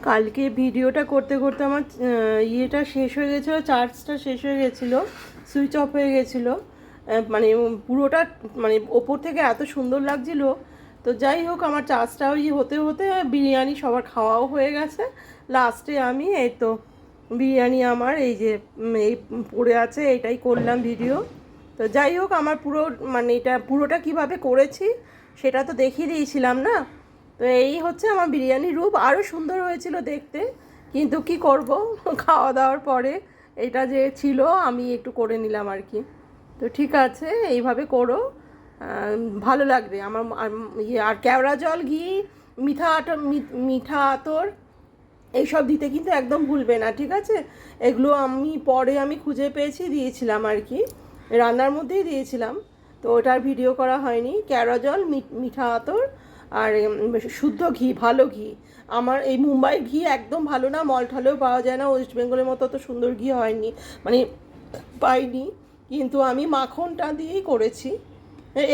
কালকে ভিডিওটা করতে করতে আমার ইয়েটা শেষ হয়ে গেছিলো, চার্জটা শেষ হয়ে গেছিলো, সুইচ অফ হয়ে গেছিলো। মানে পুরোটা মানে ওপর থেকে এত সুন্দর লাগছিলো। তো যাই হোক, আমার চার্জটা ওই হতে হতে বিরিয়ানি সবার খাওয়াও হয়ে গেছে। লাস্টে আমি এই তো বিরিয়ানি আমার এই যে এই পড়ে আছে, এটাই করলাম ভিডিও। তো যাই হোক, আমার পুরো মানে এটা পুরোটা কিভাবে করেছি সেটা তো দেখিয়ে দিয়েছিলাম না। তো এই হচ্ছে আমার বিরিয়ানির রূপ। আরও সুন্দর হয়েছিল দেখতে, কিন্তু কি করব, খাওয়া দাওয়ার পরে এটা যে ছিল আমি একটু করে নিলাম আর কি। তো ঠিক আছে, এইভাবে করো, ভালো লাগবে আমার। ইয়ে আর কেওড়া জল, ঘি, মিঠা আতর এইসব দিতে কিন্তু একদম ভুলবে না, ঠিক আছে? এগুলো আমি পরে খুঁজে পেয়েছি, দিয়েছিলাম আর কি, রান্নার মধ্যেই দিয়েছিলাম। তো ওটার ভিডিও করা হয়নি। কেওড়া জল, মিঠা আতর আর শুদ্ধ ঘি, ভালো ঘি। আমার এই মুম্বাইয়ের ঘি একদম ভালো না, মলঠলেও পাওয়া যায় না, ওয়েস্ট বেঙ্গলের মতো অত সুন্দর ঘি হয়নি, মানে পাইনি। কিন্তু আমি মাখনটা দিয়েই করেছি।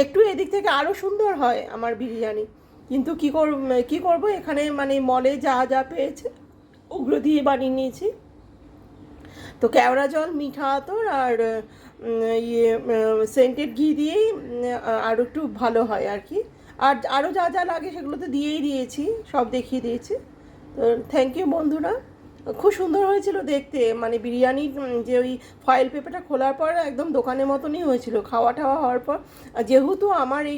একটু এদিক থেকে আরও সুন্দর হয় আমার বিরিয়ানি, কিন্তু কী করবো, এখানে মানে মলে যা যা পেয়েছে ওগুলো দিয়ে বানিয়ে নিয়েছি। তো কেওড়া জল, মিঠা আতর আর ইয়ে সেন্টেড ঘি দিয়েই আরও একটু ভালো হয় আর কি। আর আরও যা যা লাগে সেগুলো তো দিয়েই দিয়েছি, সব দেখিয়ে দিয়েছি। তো থ্যাংক ইউ বন্ধুরা, খুব সুন্দর হয়েছিল দেখতে। মানে বিরিয়ানির যে ওই ফয়েল পেপারটা খোলার পর একদম দোকানের মতনই হয়েছিল খাওয়া টাওয়া হওয়ার পর। যেহেতু আমার এই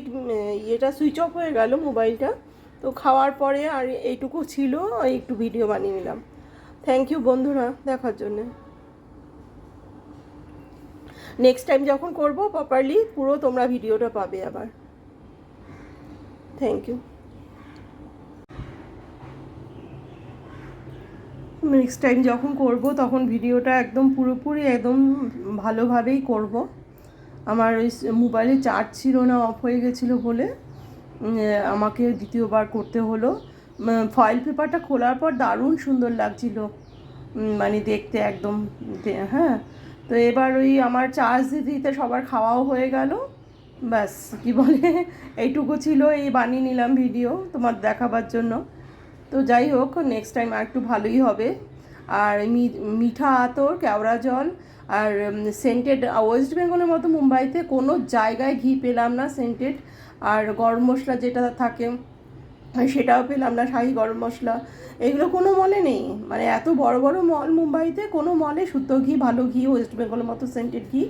ইয়েটা সুইচ অফ হয়ে গেল মোবাইলটা, তো খাওয়ার পরে আর এইটুকু ছিল, একটু ভিডিও বানিয়ে নিলাম। থ্যাংক ইউ বন্ধুরা দেখার জন্যে। নেক্সট টাইম যখন করব প্রপারলি পুরো তোমরা ভিডিওটা পাবে আবার। Thank you. নেক্সট টাইম যখন করব তখন ভিডিওটা একদম পুরোপুরি একদম ভালোভাবেই করব। আমার ওই মোবাইলে চার্জ ছিল না, অফ হয়ে গেছিলো বলে আমাকে দ্বিতীয়বার করতে হলো। ফয়েল পেপারটা খোলার পর দারুণ সুন্দর লাগছিল, মানে দেখতে একদম। হ্যাঁ, তো এবার ওই আমার চার্জ দিতে দিতে সবার খাওয়াও হয়ে গেল, ব্যাস কি বলে এইটুকু ছিল, এই বানিয়ে নিলাম ভিডিও তোমার দেখাবার জন্য। তো যাই হোক, নেক্সট টাইম আর একটু ভালোই হবে। আর মিঠা আতর, কেওড়া জল আর সেন্টেড, ওয়েস্ট বেঙ্গলের মতো মুম্বাইতে কোনো জায়গায় ঘি পেলাম না সেন্টেড। আর গরম মশলা যেটা থাকে সেটাও পেলাম না, শাহি গরম মশলা, এগুলো কোনো মলে নেই। মানে এত বড় বড় মল মুম্বাইতে, কোনো মলে শুদ্ধ ঘি, ভালো ঘি, ওয়েস্ট বেঙ্গলের মতো সেন্টেড ঘি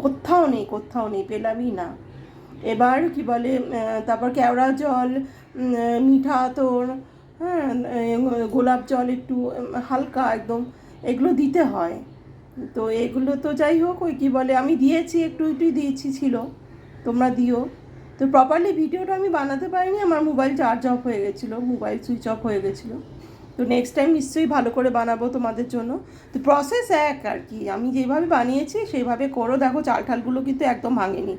কোথাও নেই, কোথাও নেই, পেলামই না। এবার কি বলে, তারপর কেওড়া জল, মিঠা আতর, হ্যাঁ, গোলাপ জল একটু হালকা একদম, এগুলো দিতে হয়। তো এগুলো তো যাই হোক, ওই কী বলে আমি দিয়েছি, একটু একটুই দিয়েছি ছিল, তোমরা দিও। তো প্রপারলি ভিডিওটা আমি বানাতে পারিনি, আমার মোবাইল চার্জ অফ হয়ে গেছিলো, মোবাইল সুইচ অফ হয়ে গেছিলো। তো নেক্সট টাইম নিশ্চয়ই ভালো করে বানাবো তোমাদের জন্য। তো প্রসেস এক আর কি, আমি যেভাবে বানিয়েছি সেইভাবে করো। দেখো চাল ঠালগুলো কিন্তু একদম ভাঙেনি,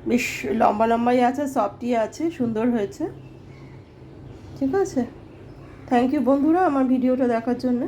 বেশ লম্বা লম্বাই আছে, সফটই আছে, সুন্দর হয়েছে। ঠিক আছে, থ্যাংক ইউ বন্ধুরা আমার ভিডিওটা দেখার জন্য।